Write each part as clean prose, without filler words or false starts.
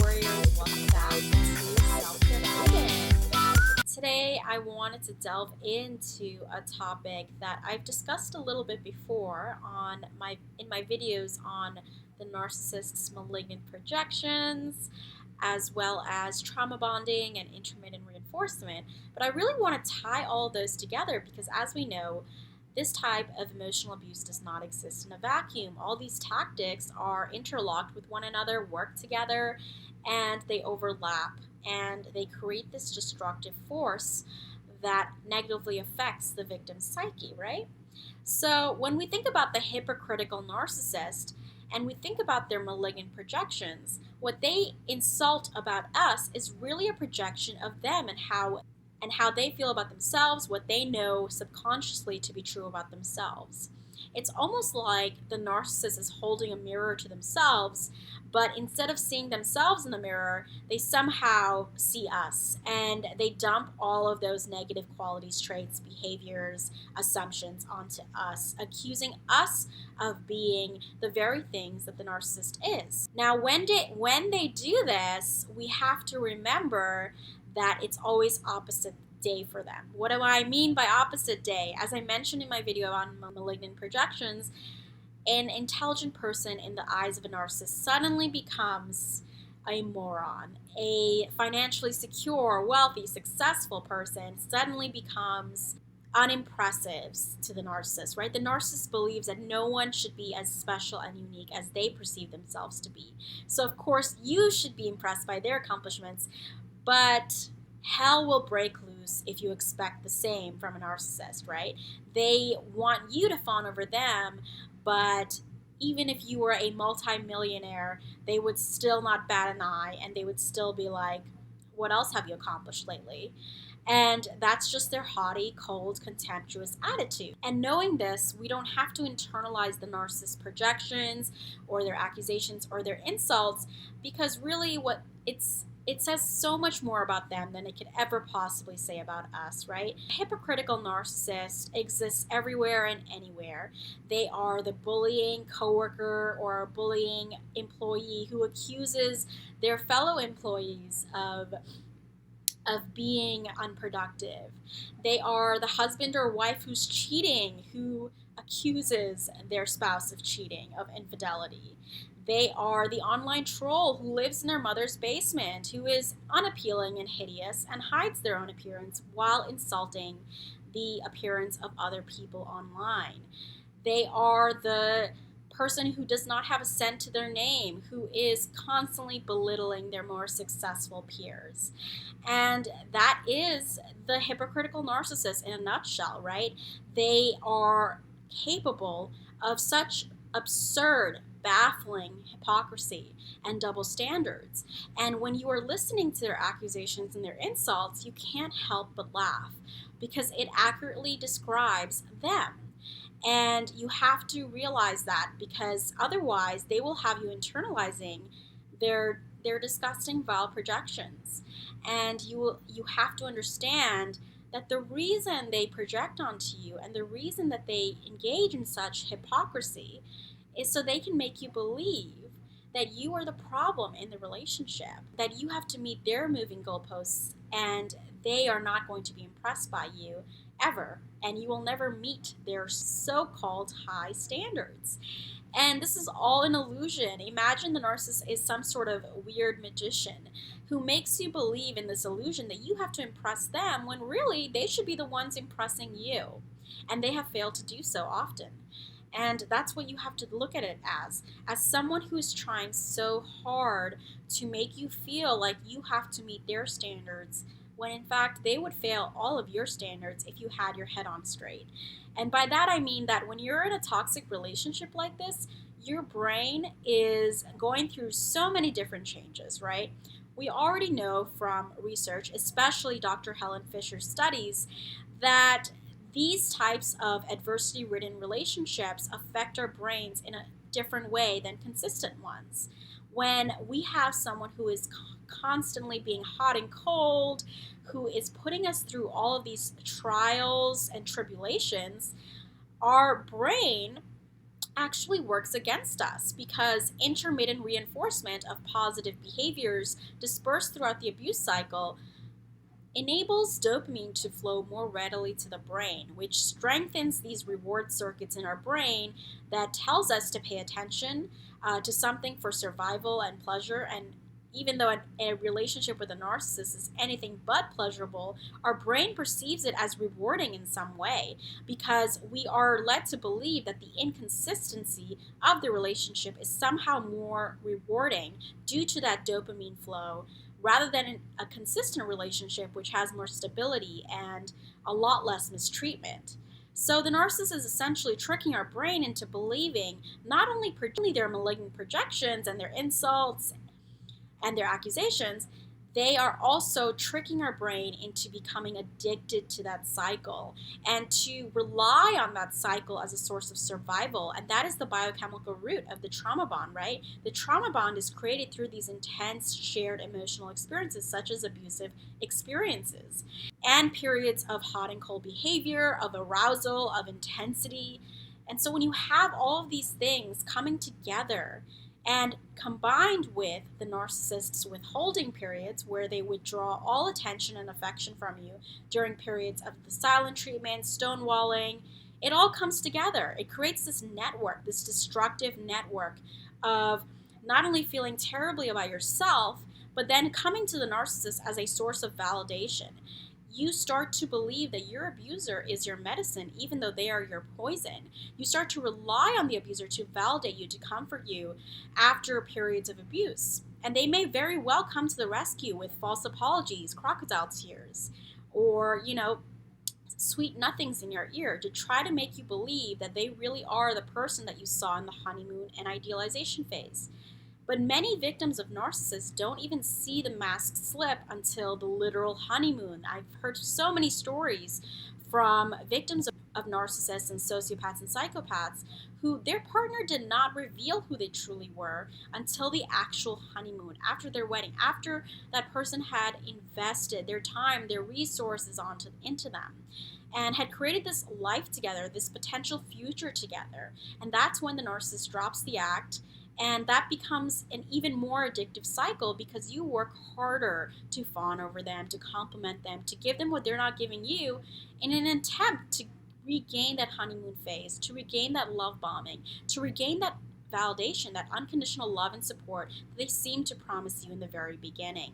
Warriors, welcome back to Self-Development. Today I wanted to delve into a topic that I've discussed a little bit before in my videos on the narcissist's malignant projections, as well as trauma bonding and intermittent reinforcement. But I really want to tie all those together because, as we know, this type of emotional abuse does not exist in a vacuum. All these tactics are interlocked with one another, work together, and they overlap, and they create this destructive force that negatively affects the victim's psyche, right? So when we think about the hypocritical narcissist and we think about their malignant projections, what they insult about us is really a projection of them and how they feel about themselves, what they know subconsciously to be true about themselves. It's almost like the narcissist is holding a mirror to themselves, but instead of seeing themselves in the mirror, they somehow see us, and they dump all of those negative qualities, traits, behaviors, assumptions onto us, accusing us of being the very things that the narcissist is. Now, when they do this, we have to remember that it's always opposite day for them. What do I mean by opposite day? As I mentioned in my video on malignant projections, an intelligent person in the eyes of a narcissist suddenly becomes a moron. A financially secure, wealthy, successful person suddenly becomes unimpressive to the narcissist, right? The narcissist believes that no one should be as special and unique as they perceive themselves to be. So of course you should be impressed by their accomplishments, but hell will break loose if you expect the same from a narcissist, right? They want you to fawn over them, but even if you were a multi-millionaire, they would still not bat an eye, and they would still be like, what else have you accomplished lately? And that's just their haughty, cold, contemptuous attitude. And knowing this, we don't have to internalize the narcissist projections or their accusations or their insults, because really it says so much more about them than it could ever possibly say about us, right? A hypocritical narcissist exists everywhere and anywhere. They are the bullying coworker or bullying employee who accuses their fellow employees of being unproductive. They are the husband or wife who's cheating, who accuses their spouse of cheating, of infidelity. They are the online troll who lives in their mother's basement, who is unappealing and hideous and hides their own appearance while insulting the appearance of other people online. They are the person who does not have a cent to their name, who is constantly belittling their more successful peers. And that is the hypocritical narcissist in a nutshell, right? They are capable of such absurd, baffling hypocrisy and double standards. And when you are listening to their accusations and their insults, you can't help but laugh because it accurately describes them. And you have to realize that, because otherwise they will have you internalizing their disgusting, vile projections. And you have to understand that the reason they project onto you and the reason that they engage in such hypocrisy is so they can make you believe that you are the problem in the relationship, that you have to meet their moving goalposts, and they are not going to be impressed by you ever, and you will never meet their so-called high standards. And this is all an illusion. Imagine the narcissist is some sort of weird magician who makes you believe in this illusion that you have to impress them when really they should be the ones impressing you. And they have failed to do so often. And that's what you have to look at it as someone who is trying so hard to make you feel like you have to meet their standards, when in fact they would fail all of your standards if you had your head on straight. And by that I mean that when you're in a toxic relationship like this, your brain is going through so many different changes, right? We already know from research, especially Dr. Helen Fisher's studies, that these types of adversity-ridden relationships affect our brains in a different way than consistent ones. When we have someone who is constantly being hot and cold, who is putting us through all of these trials and tribulations, our brain actually works against us because intermittent reinforcement of positive behaviors dispersed throughout the abuse cycle enables dopamine to flow more readily to the brain, which strengthens these reward circuits in our brain that tells us to pay attention to something for survival and pleasure. And even though a relationship with a narcissist is anything but pleasurable, our brain perceives it as rewarding in some way because we are led to believe that the inconsistency of the relationship is somehow more rewarding due to that dopamine flow rather than a consistent relationship which has more stability and a lot less mistreatment. So the narcissist is essentially tricking our brain into believing not only their malignant projections and their insults and their accusations, they are also tricking our brain into becoming addicted to that cycle and to rely on that cycle as a source of survival. And that is the biochemical root of the trauma bond, right? The trauma bond is created through these intense shared emotional experiences, such as abusive experiences, and periods of hot and cold behavior, of arousal, of intensity. And so when you have all of these things coming together, and combined with the narcissist's withholding periods, where they withdraw all attention and affection from you during periods of the silent treatment, stonewalling, it all comes together. It creates this network, this destructive network of not only feeling terribly about yourself, but then coming to the narcissist as a source of validation. You start to believe that your abuser is your medicine, even though they are your poison. You start to rely on the abuser to validate you, to comfort you after periods of abuse. And they may very well come to the rescue with false apologies, crocodile tears, or, sweet nothings in your ear to try to make you believe that they really are the person that you saw in the honeymoon and idealization phase. But many victims of narcissists don't even see the mask slip until the literal honeymoon. I've heard so many stories from victims of narcissists and sociopaths and psychopaths who their partner did not reveal who they truly were until the actual honeymoon, after their wedding, after that person had invested their time, their resources into them, and had created this life together, this potential future together. And that's when the narcissist drops the act, and that becomes an even more addictive cycle because you work harder to fawn over them, to compliment them, to give them what they're not giving you in an attempt to regain that honeymoon phase, to regain that love bombing, to regain that validation, that unconditional love and support that they seem to promise you in the very beginning.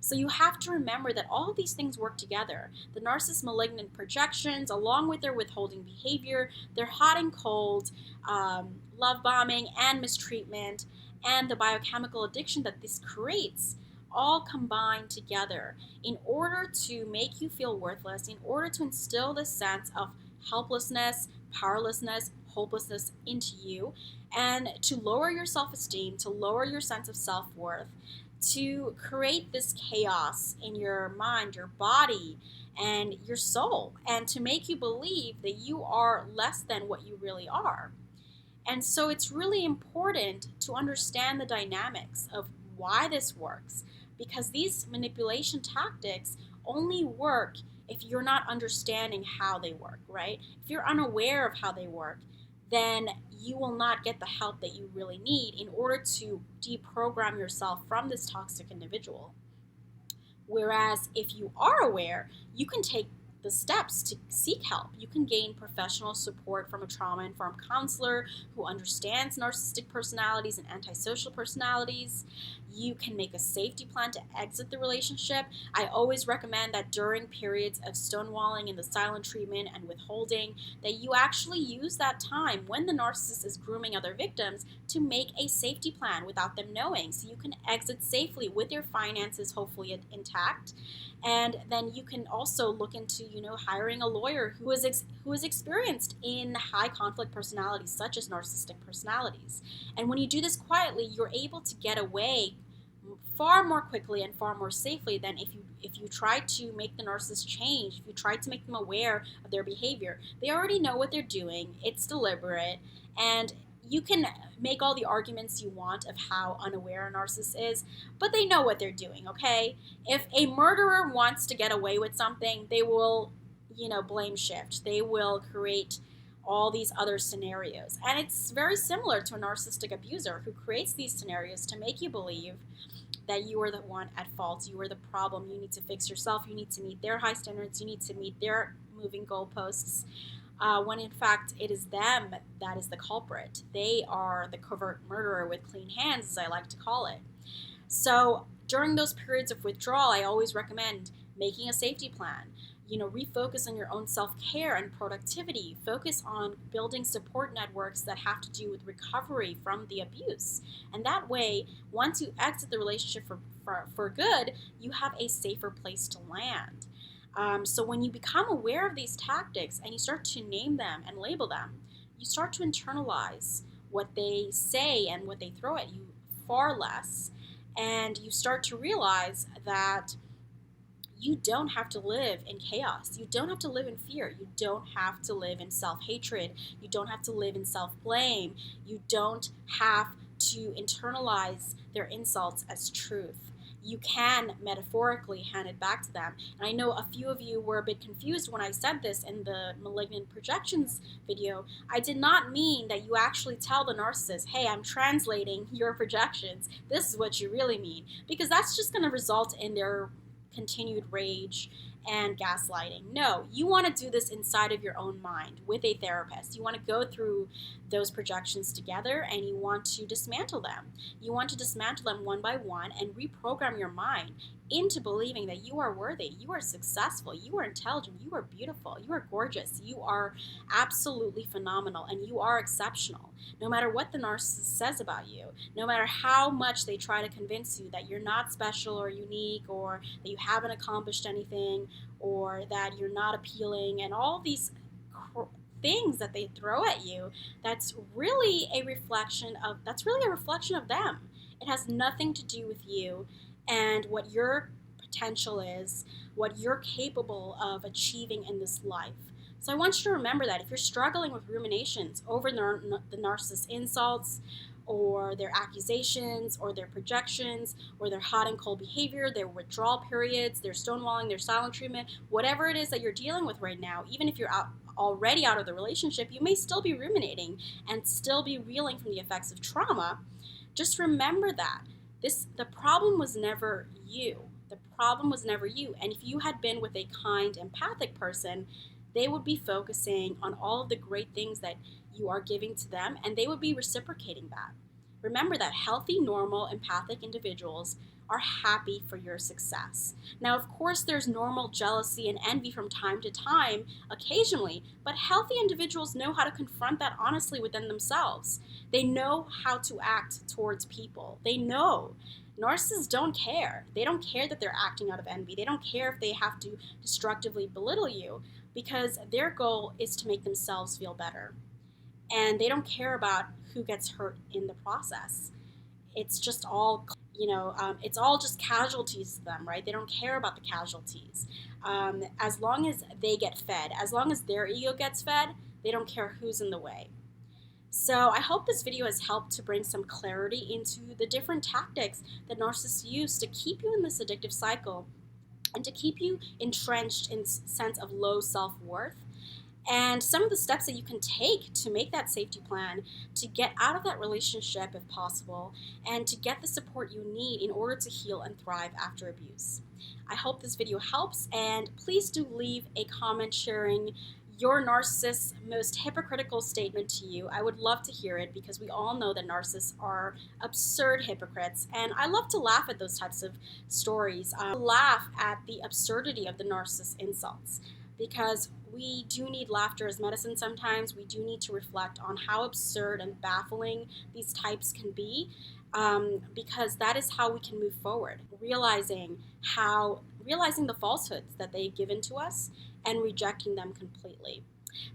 So you have to remember that all of these things work together. The narcissist malignant projections, along with their withholding behavior, their hot and cold, love bombing and mistreatment, and the biochemical addiction that this creates, all combine together in order to make you feel worthless, in order to instill this sense of helplessness, powerlessness, hopelessness into you, and to lower your self-esteem, to lower your sense of self-worth, to create this chaos in your mind, your body, and your soul, and to make you believe that you are less than what you really are. And so it's really important to understand the dynamics of why this works, because these manipulation tactics only work if you're not understanding how they work, right? If you're unaware of how they work, then you will not get the help that you really need in order to deprogram yourself from this toxic individual. Whereas if you are aware, you can take the steps to seek help. You can gain professional support from a trauma-informed counselor who understands narcissistic personalities and antisocial personalities. You can make a safety plan to exit the relationship. I always recommend that during periods of stonewalling and the silent treatment and withholding, that you actually use that time when the narcissist is grooming other victims to make a safety plan without them knowing, so you can exit safely with your finances hopefully intact. And then you can also look into, hiring a lawyer who is experienced in high conflict personalities, such as narcissistic personalities. And when you do this quietly, you're able to get away far more quickly and far more safely than if you try to make the narcissist change, if you try to make them aware of their behavior. They already know what they're doing. It's deliberate, and you can make all the arguments you want of how unaware a narcissist is, but they know what they're doing, okay? If a murderer wants to get away with something, they will, blame shift. They will create all these other scenarios. And it's very similar to a narcissistic abuser who creates these scenarios to make you believe that you are the one at fault, you are the problem, you need to fix yourself, you need to meet their high standards, you need to meet their moving goalposts, when in fact it is them that is the culprit. They are the covert murderer with clean hands, as I like to call it. So during those periods of withdrawal, I always recommend making a safety plan. Refocus on your own self-care and productivity. Focus on building support networks that have to do with recovery from the abuse. And that way, once you exit the relationship for good, you have a safer place to land. So when you become aware of these tactics and you start to name them and label them, you start to internalize what they say and what they throw at you far less. And you start to realize that you don't have to live in chaos. You don't have to live in fear. You don't have to live in self-hatred. You don't have to live in self-blame. You don't have to internalize their insults as truth. You can metaphorically hand it back to them. And I know a few of you were a bit confused when I said this in the Malignant Projections video. I did not mean that you actually tell the narcissist, hey, I'm translating your projections. This is what you really mean. Because that's just going to result in their continued rage and gaslighting. No, you want to do this inside of your own mind with a therapist. You want to go through those projections together and you want to dismantle them. You want to dismantle them one by one and reprogram your mind into believing that you are worthy, you are successful, you are intelligent, you are beautiful, you are gorgeous, you are absolutely phenomenal, and you are exceptional. No matter what the narcissist says about you, no matter how much they try to convince you that you're not special or unique, or that you haven't accomplished anything, or that you're not appealing, and all these things that they throw at you, that's really a reflection of them. It has nothing to do with you and what your potential is, what you're capable of achieving in this life. So I want you to remember that if you're struggling with ruminations over the narcissist's insults, or their accusations, or their projections, or their hot and cold behavior, their withdrawal periods, their stonewalling, their silent treatment, whatever it is that you're dealing with right now, even if you're already out of the relationship, you may still be ruminating and still be reeling from the effects of trauma. Just remember that the problem was never you. The problem was never you. And if you had been with a kind, empathic person, they would be focusing on all of the great things that you are giving to them, and they would be reciprocating that. Remember that healthy, normal, empathic individuals are happy for your success. Now, of course, there's normal jealousy and envy from time to time, occasionally, but healthy individuals know how to confront that honestly within themselves. They know how to act towards people. They know. Narcissists don't care. They don't care that they're acting out of envy. They don't care if they have to destructively belittle you, because their goal is to make themselves feel better. And they don't care about who gets hurt in the process. It's just all, it's all just casualties to them, right? They don't care about the casualties. As long as they get fed, as long as their ego gets fed, they don't care who's in the way. So I hope this video has helped to bring some clarity into the different tactics that narcissists use to keep you in this addictive cycle and to keep you entrenched in a sense of low self-worth. And some of the steps that you can take to make that safety plan, to get out of that relationship if possible, and to get the support you need in order to heal and thrive after abuse. I hope this video helps, and please do leave a comment sharing your narcissist's most hypocritical statement to you. I would love to hear it, because we all know that narcissists are absurd hypocrites, and I love to laugh at those types of stories. Laugh at the absurdity of the narcissist insults, because we do need laughter as medicine sometimes. We do need to reflect on how absurd and baffling these types can be, because that is how we can move forward, realizing the falsehoods that they've given to us and rejecting them completely.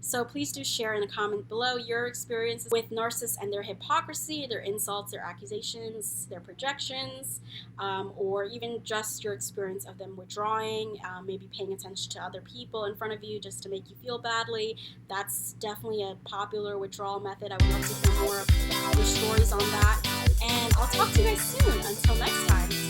So please do share in the comment below your experiences with narcissists and their hypocrisy, their insults, their accusations, their projections, or even just your experience of them withdrawing, maybe paying attention to other people in front of you just to make you feel badly. That's definitely a popular withdrawal method. I would love to hear more of your stories on that. And I'll talk to you guys soon. Until next time.